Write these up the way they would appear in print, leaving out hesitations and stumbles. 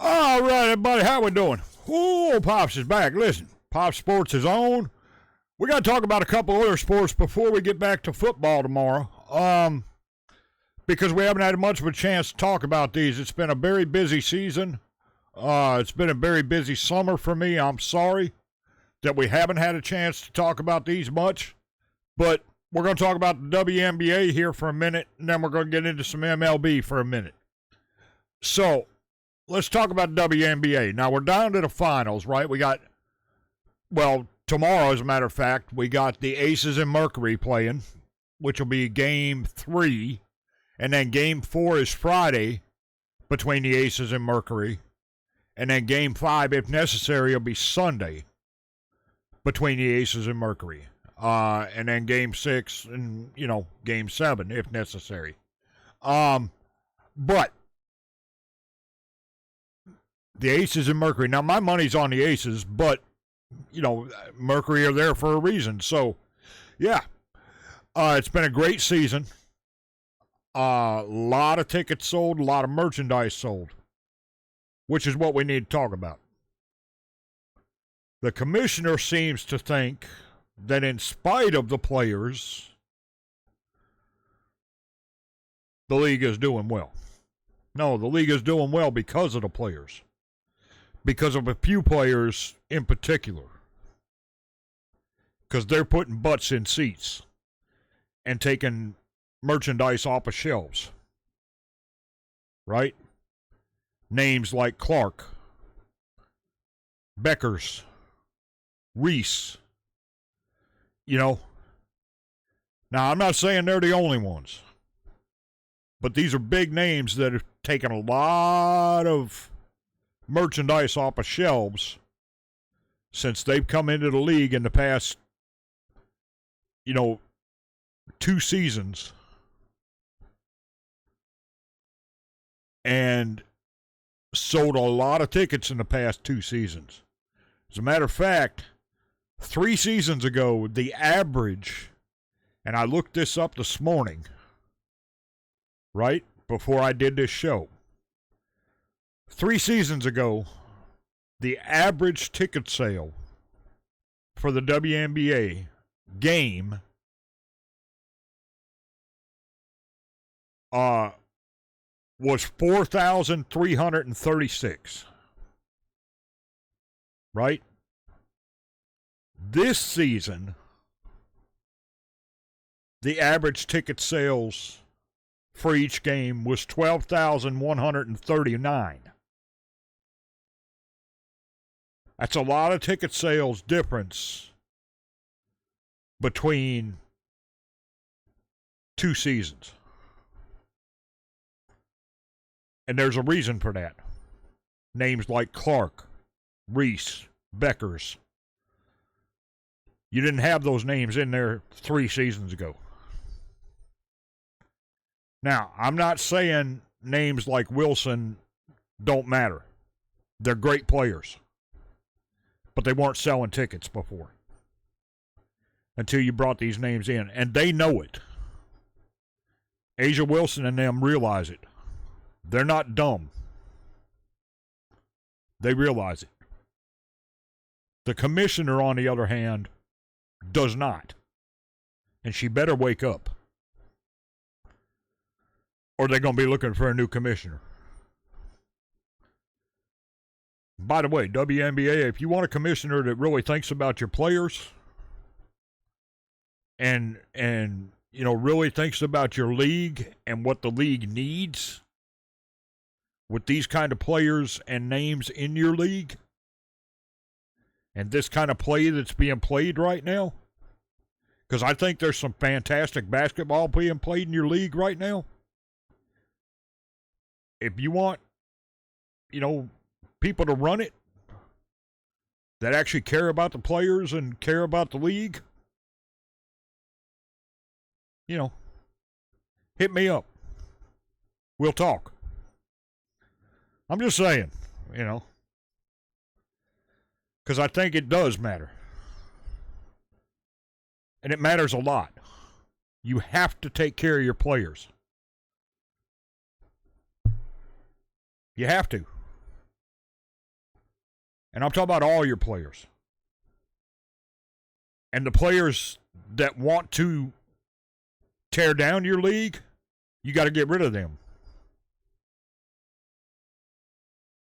All right, everybody, how we doing? Oh, Pops is back. Listen, Pop Sports is on. We got to talk about a couple other sports before we get back to football tomorrow. Because we haven't had much of a chance to talk about these. It's been a very busy season. It's been a very busy summer for me. I'm sorry that we haven't had a chance to talk about these much. But we're going to talk about the WNBA here for a minute, and then we're going to get into some MLB for a minute. So, let's talk about WNBA. Now, we're down to the finals, right? We got, tomorrow, as a matter of fact, we got the Aces and Mercury playing, which will be Game 3. And then Game 4 is Friday between the Aces and Mercury. And then Game 5, if necessary, will be Sunday between the Aces and Mercury. And then Game 6 and, Game 7, if necessary. But the Aces and Mercury. Now, my money's on the Aces, but, Mercury are there for a reason. So, yeah, it's been a great season. A lot of tickets sold, a lot of merchandise sold, which is what we need to talk about. The commissioner seems to think that in spite of the players, the league is doing well. No, the league is doing well because of the players. Because of a few players in particular. Because they're putting butts in seats and taking merchandise off of shelves. Right? Names like Clark, Beckers, Reese. Now I'm not saying they're the only ones. But these are big names that have taken a lot of merchandise off of shelves since they've come into the league in the past, 2 seasons. And sold a lot of tickets in the past 2 seasons. As a matter of fact, 3 seasons ago, the average, and I looked this up this morning, right, before I did this show. 3 seasons ago, the average ticket sale for the WNBA game was 4,336. Right? This season, the average ticket sales for each game was 12,139. That's a lot of ticket sales difference between 2 seasons. And there's a reason for that. Names like Clark, Reese, Beckers. You didn't have those names in there 3 seasons ago. Now, I'm not saying names like Wilson don't matter. They're great players. But they weren't selling tickets before. Until you brought these names in. And they know it. Asia Wilson and them realize it. They're not dumb. They realize it. The commissioner, on the other hand, does not. And she better wake up. Or they're going to be looking for a new commissioner. By the way, WNBA, if you want a commissioner that really thinks about your players and really thinks about your league and what the league needs with these kind of players and names in your league and this kind of play that's being played right now, because I think there's some fantastic basketball being played in your league right now. If you want, people to run it that actually care about the players and care about the league, hit me up. We'll talk. I'm just saying, because I think it does matter. And it matters a lot. You have to take care of your players. You have to. And I'm talking about all your players. And the players that want to tear down your league, you got to get rid of them.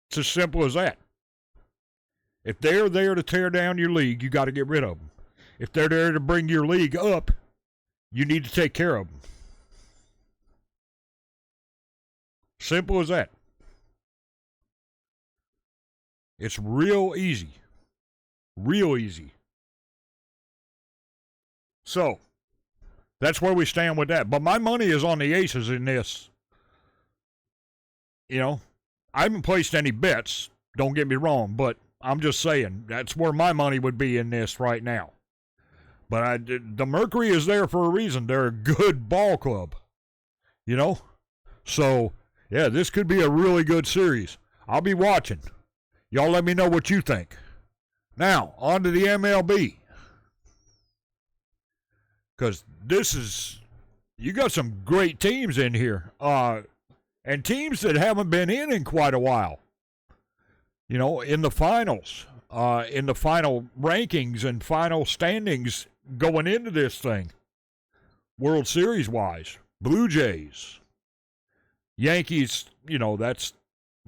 It's as simple as that. If they're there to tear down your league, you got to get rid of them. If they're there to bring your league up, you need to take care of them. Simple as that. It's real easy. Real easy. So, that's where we stand with that. But my money is on the Aces in this. You know, I haven't placed any bets, don't get me wrong, but I'm just saying, that's where my money would be in this right now. But the Mercury is there for a reason. They're a good ball club, you know? So, yeah, this could be a really good series. I'll be watching. Y'all let me know what you think. Now, on to the MLB. Because this is, you got some great teams in here. And teams that haven't been in quite a while. You know, in the finals, in the final rankings and final standings going into this thing. World Series wise. Blue Jays. Yankees, you know, that's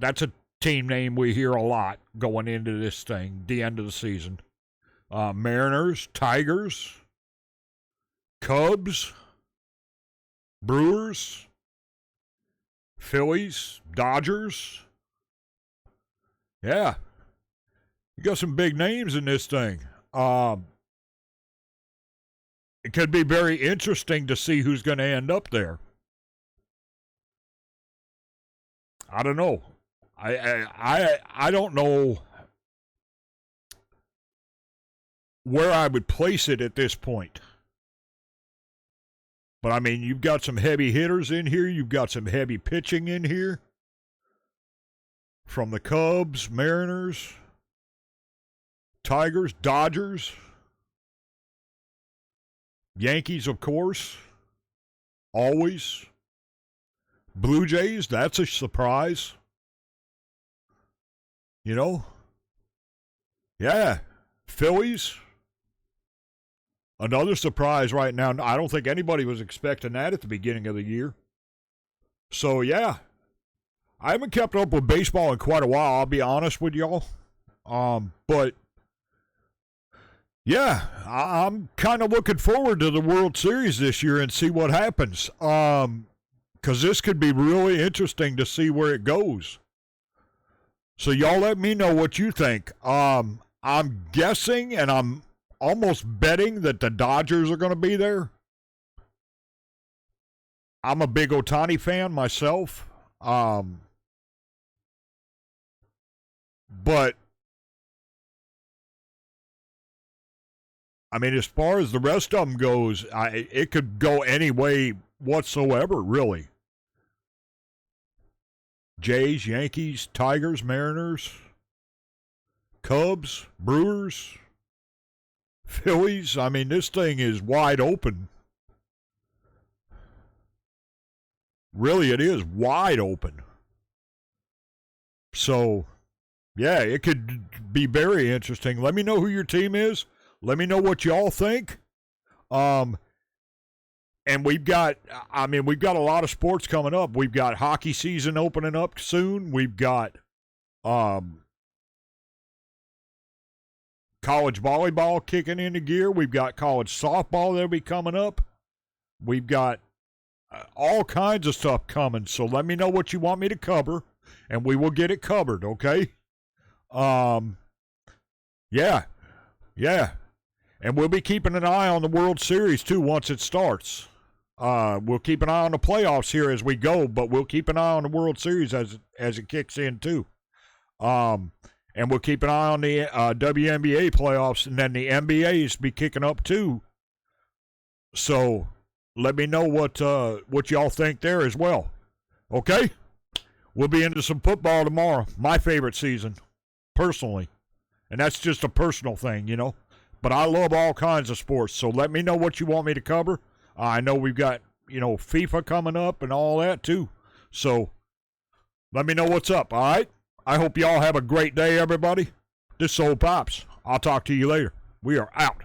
a team name we hear a lot going into this thing, the end of the season. Mariners, Tigers, Cubs, Brewers, Phillies, Dodgers. Yeah. You got some big names in this thing. It could be very interesting to see who's going to end up there. I don't know. I don't know where I would place it at this point. But, I mean, you've got some heavy hitters in here. You've got some heavy pitching in here. From the Cubs, Mariners, Tigers, Dodgers, Yankees, of course. Always. Blue Jays, that's a surprise. You know? Yeah. Phillies. Another surprise right now. I don't think anybody was expecting that at the beginning of the year. So, yeah. I haven't kept up with baseball in quite a while, I'll be honest with y'all. But, yeah, I'm kind of looking forward to the World Series this year and see what happens. Because this could be really interesting to see where it goes. So y'all let me know what you think. I'm guessing and I'm almost betting that the Dodgers are going to be there. I'm a big Ohtani fan myself. But, I mean, as far as the rest of them goes, it could go any way whatsoever, really. Jays, Yankees, Tigers, Mariners, Cubs, Brewers, Phillies. I mean, this thing is wide open. Really, it is wide open. So, yeah, it could be very interesting. Let me know who your team is. Let me know what y'all think. And we've got a lot of sports coming up. We've got hockey season opening up soon. We've got college volleyball kicking into gear. We've got college softball that'll be coming up. We've got all kinds of stuff coming. So let me know what you want me to cover, and we will get it covered, okay? Yeah. And we'll be keeping an eye on the World Series, too, once it starts. We'll keep an eye on the playoffs here as we go, but we'll keep an eye on the World Series as it kicks in, too. And we'll keep an eye on the WNBA playoffs, and then the NBA's be kicking up, too. So let me know what y'all think there as well. Okay? We'll be into some football tomorrow. My favorite season, personally. And that's just a personal thing, you know. But I love all kinds of sports, so let me know what you want me to cover. I know we've got, you know, FIFA coming up and all that, too. So let me know what's up, all right? I hope y'all have a great day, everybody. This is Old Pops. I'll talk to you later. We are out.